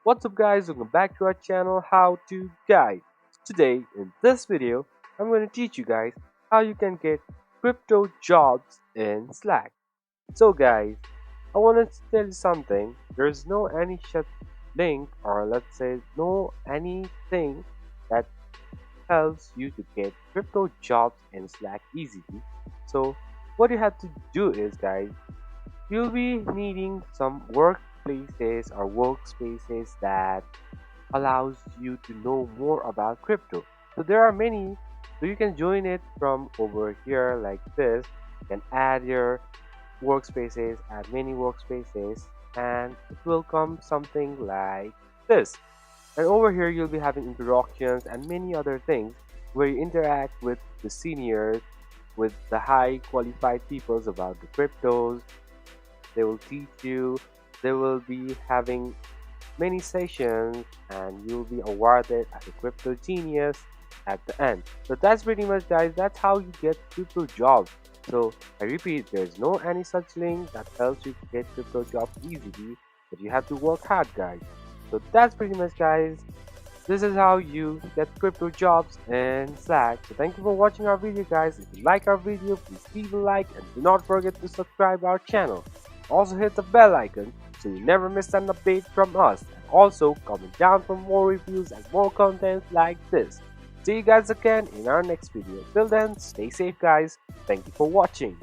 What's up guys, welcome back to our channel How To Guide. Today in this video I'm going to teach you guys how you can get crypto jobs in Slack. So guys, I want to tell you something. There's no any shut link, or let's say no anything that helps you to get crypto jobs in Slack easily. So what you have to do is guys, you'll be needing some workplaces or workspaces that allows you to know more about crypto. So there are many. So you can join it from over here like this. You can add your workspaces, add many workspaces, and it will come something like this. And over here you'll be having introductions and many other things where you interact with the seniors, with the high qualified peoples about the cryptos. They will teach you. They will be having many sessions and you'll be awarded as a crypto genius at the end. So that's pretty much guys, that's how you get crypto jobs. So I repeat, there's no any such link that helps you get crypto jobs easily, but you have to work hard guys. So that's pretty much guys, this is how you get crypto jobs in Slack. So thank you for watching our video guys. If you like our video, please leave a like and do not forget to subscribe our channel. Also hit the bell icon so you never miss an update from us, and also comment down for more reviews and more content like this. See you guys again in our next video. Till then, stay safe guys. Thank you for watching.